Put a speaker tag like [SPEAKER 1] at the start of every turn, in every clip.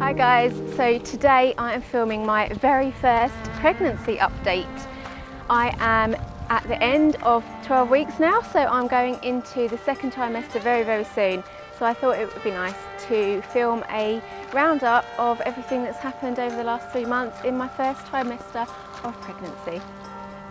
[SPEAKER 1] Hi guys, so today I am filming my very first pregnancy update. I am at the end of 12 weeks now, so I'm going into the second trimester very soon. So I thought it would be nice to film a roundup of everything that's happened over the last 3 months in my first trimester of pregnancy.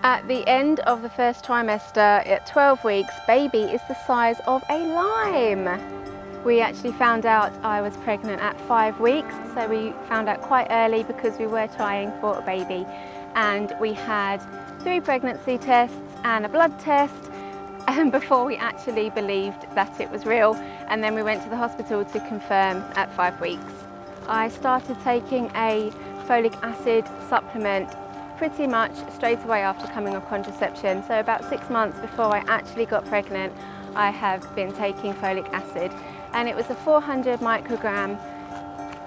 [SPEAKER 1] At the end of the first trimester, at 12 weeks, baby is the size of a lime. We actually found out I was pregnant at 5 weeks, so we found out quite early because we were trying for a baby. And we had 3 pregnancy tests and a blood test before we actually believed that it was real. And then we went to the hospital to confirm at 5 weeks. I started taking a folic acid supplement pretty much straight away after coming off contraception. So about 6 months before I actually got pregnant, I have been taking folic acid. And it was a 400 microgram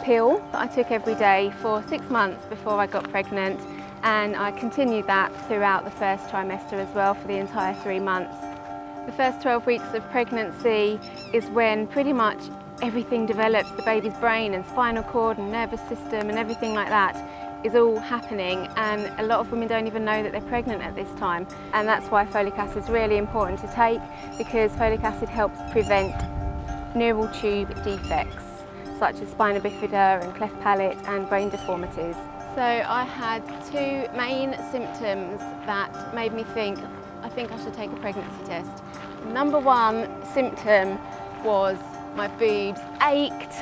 [SPEAKER 1] pill that I took every day for 6 months before I got pregnant, and I continued that throughout the first trimester as well for the entire 3 months. The first 12 weeks of pregnancy is when pretty much everything develops. The baby's brain and spinal cord and nervous system and everything like that is all happening, and a lot of women don't even know that they're pregnant at this time. And that's why folic acid is really important to take, because folic acid helps prevent neural tube defects such as spina bifida and cleft palate and brain deformities. So I had 2 main symptoms that made me think I should take a pregnancy test. Number 1 symptom was my boobs ached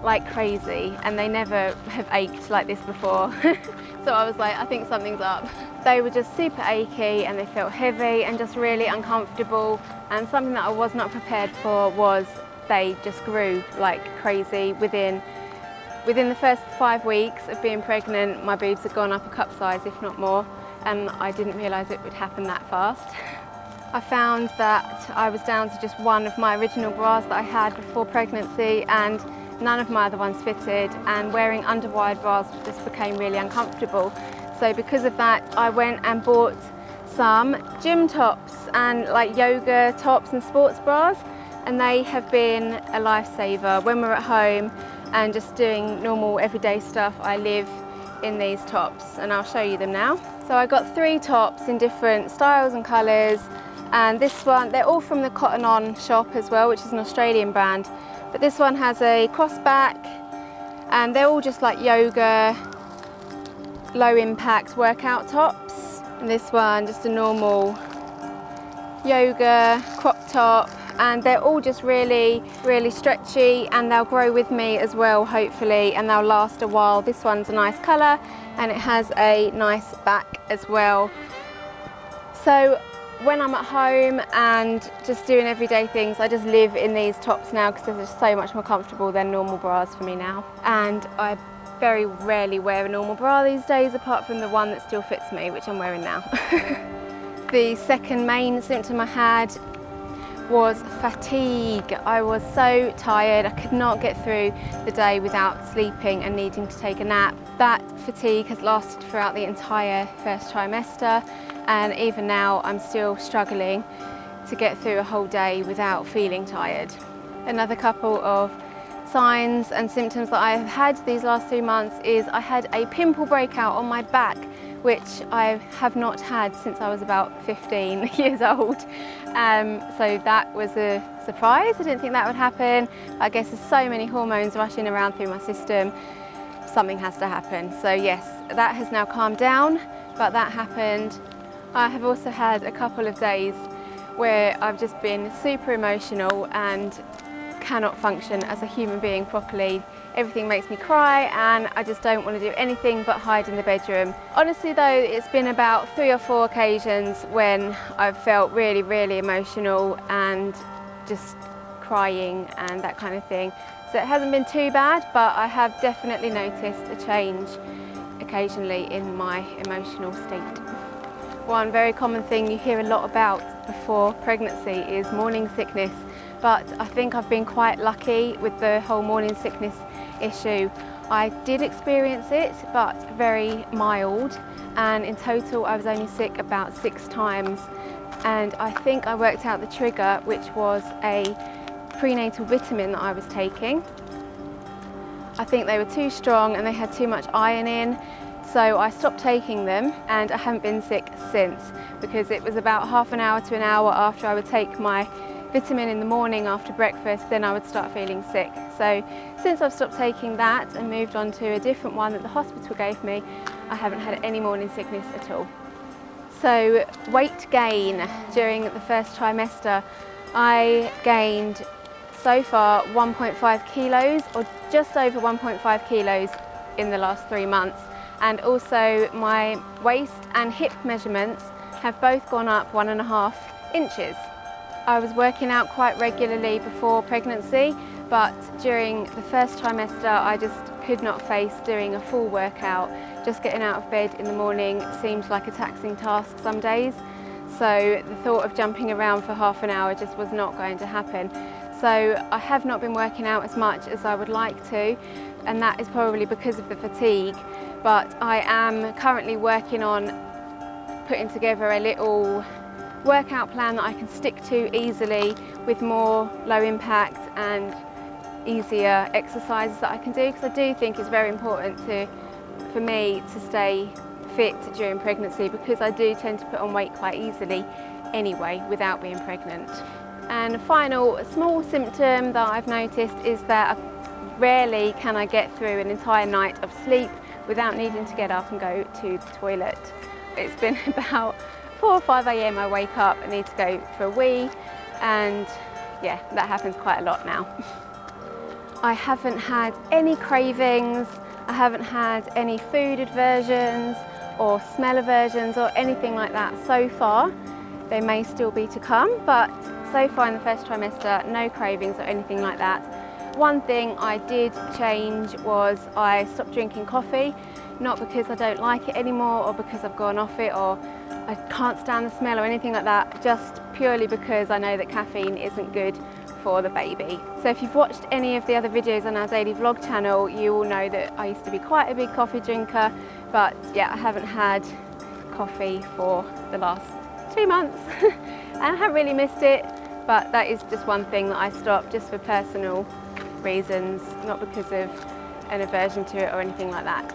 [SPEAKER 1] like crazy, and they never have ached like this before. So I was like, I think something's up. They were just super achy and they felt heavy and just really uncomfortable, and something that I was not prepared for was they just grew like crazy. Within the first 5 weeks of being pregnant, my boobs had gone up a cup size, if not more, and I didn't realise it would happen that fast. I found that I was down to just one of my original bras that I had before pregnancy, and none of my other ones fitted, and wearing underwired bras just became really uncomfortable. So because of that, I went and bought some gym tops and like yoga tops and sports bras, and they have been a lifesaver. When we're at home and just doing normal everyday stuff, I live in these tops, and I'll show you them now. So I got 3 tops in different styles and colours, and this one, they're all from the Cotton On shop as well, which is an Australian brand. But this one has a crossback, and they're all just like yoga, low impact workout tops. And this one, just a normal yoga crop top. And they're all just really stretchy, and they'll grow with me as well, hopefully, and they'll last a while. This one's a nice colour, and it has a nice back as well. So when I'm at home and just doing everyday things, I just live in these tops now because they're just so much more comfortable than normal bras for me now. And I very rarely wear a normal bra these days, apart from the one that still fits me, which I'm wearing now. The second main symptom I had was fatigue. I was so tired, I could not get through the day without sleeping and needing to take a nap. That fatigue has lasted throughout the entire first trimester, and even now I'm still struggling to get through a whole day without feeling tired. Another couple of signs and symptoms that I have had these last 2 months is I had a pimple breakout on my back, which I have not had since I was about 15 years old. So that was a surprise. I didn't think that would happen. I guess there's so many hormones rushing around through my system, something has to happen. So yes, that has now calmed down, but that happened. I have also had a couple of days where I've just been super emotional and cannot function as a human being properly. Everything makes me cry, and I just don't want to do anything but hide in the bedroom. Honestly though, it's been about 3 or 4 occasions when I've felt really emotional and just crying and that kind of thing. So it hasn't been too bad, but I have definitely noticed a change occasionally in my emotional state. One very common thing you hear a lot about before pregnancy is morning sickness, but I think I've been quite lucky with the whole morning sickness issue. I did experience it, but very mild, and in total I was only sick about 6 times, and I think I worked out the trigger, which was a prenatal vitamin that I was taking. I think they were too strong and they had too much iron in. So I stopped taking them and I haven't been sick since, because it was about half an hour to an hour after I would take my vitamin in the morning after breakfast, then I would start feeling sick. So since I've stopped taking that and moved on to a different one that the hospital gave me, I haven't had any morning sickness at all. So weight gain during the first trimester, I gained so far 1.5 kilos, or just over 1.5 kilos in the last 3 months. And also my waist and hip measurements have both gone up 1.5 inches. I was working out quite regularly before pregnancy, but during the first trimester I just could not face doing a full workout. Just getting out of bed in the morning seemed like a taxing task some days. So the thought of jumping around for half an hour just was not going to happen. So I have not been working out as much as I would like to, and that is probably because of the fatigue. But I am currently working on putting together a little workout plan that I can stick to easily, with more low impact and easier exercises that I can do, because I do think it's very important for me to stay fit during pregnancy, because I do tend to put on weight quite easily anyway without being pregnant. And a final small symptom that I've noticed is that rarely can I get through an entire night of sleep without needing to get up and go to the toilet. It's been about 4 or 5 a.m. I wake up and need to go for a wee, and yeah, that happens quite a lot now. I haven't had any cravings, I haven't had any food aversions or smell aversions or anything like that so far. They may still be to come, but so far in the first trimester, no cravings or anything like that. One thing I did change was I stopped drinking coffee, not because I don't like it anymore or because I've gone off it or I can't stand the smell or anything like that, just purely because I know that caffeine isn't good for the baby. So if you've watched any of the other videos on our daily vlog channel, you will know that I used to be quite a big coffee drinker, but yeah, I haven't had coffee for the last 2 months and I haven't really missed it, but that is just one thing that I stopped just for personal reasons, not because of an aversion to it or anything like that.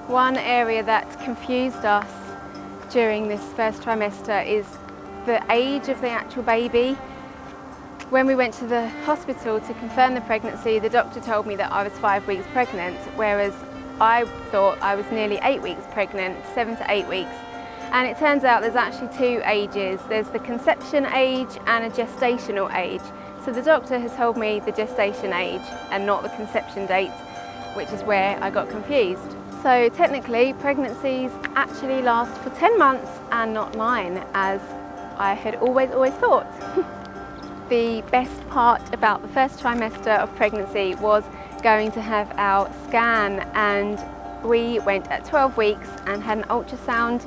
[SPEAKER 1] One area that confused us during this first trimester is the age of the actual baby. When we went to the hospital to confirm the pregnancy, the doctor told me that I was 5 weeks pregnant, whereas I thought I was nearly 8 weeks pregnant, 7 to 8 weeks. And it turns out there's actually 2 ages. There's the conception age and a gestational age. So the doctor has told me the gestation age and not the conception date, which is where I got confused. So technically pregnancies actually last for 10 months and not 9, as I had always thought. The best part about the first trimester of pregnancy was going to have our scan, and we went at 12 weeks and had an ultrasound,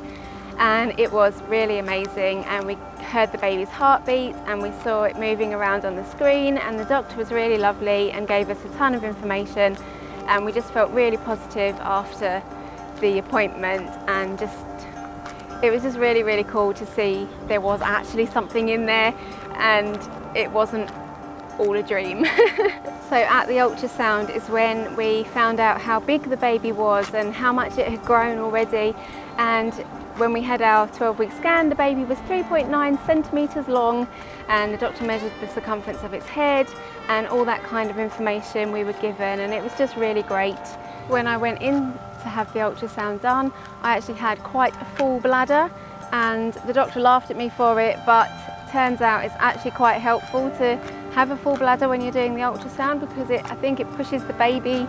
[SPEAKER 1] and it was really amazing, and we heard the baby's heartbeat and we saw it moving around on the screen, and the doctor was really lovely and gave us a ton of information, and we just felt really positive after the appointment, and it was just really cool to see there was actually something in there and it wasn't all a dream. So at the ultrasound is when we found out how big the baby was and how much it had grown already, and when we had our 12-week scan, the baby was 3.9 centimetres long, and the doctor measured the circumference of its head and all that kind of information we were given, and it was just really great. When I went in to have the ultrasound done, I actually had quite a full bladder, and the doctor laughed at me for it, but turns out it's actually quite helpful to have a full bladder when you're doing the ultrasound, because I think it pushes the baby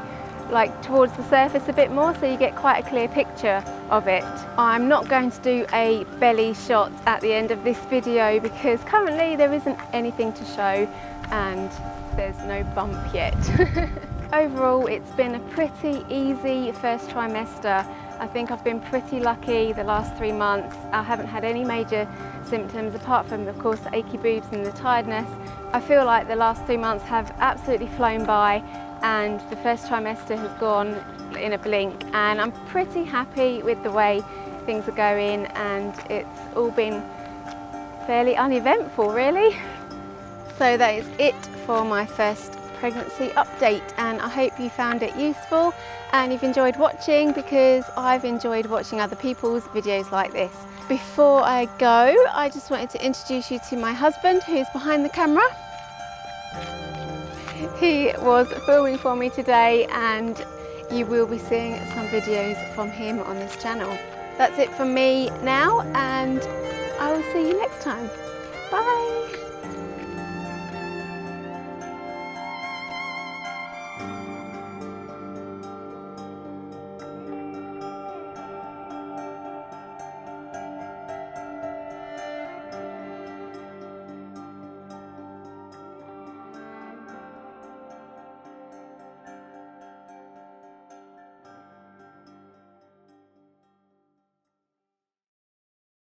[SPEAKER 1] towards the surface a bit more, so you get quite a clear picture of it. I'm not going to do a belly shot at the end of this video because currently there isn't anything to show and there's no bump yet. Overall, it's been a pretty easy first trimester. I think I've been pretty lucky the last 3 months. I haven't had any major symptoms apart from, of course, the achy boobs and the tiredness. I feel like the last 3 months have absolutely flown by, and the first trimester has gone in a blink, and I'm pretty happy with the way things are going, and it's all been fairly uneventful really. So that is it for my first pregnancy update, and I hope you found it useful and you've enjoyed watching, because I've enjoyed watching other people's videos like this. Before I go, I just wanted to introduce you to my husband, who's behind the camera. He was filming for me today, and you will be seeing some videos from him on this channel. That's it from me now, and I will see you next time. Bye!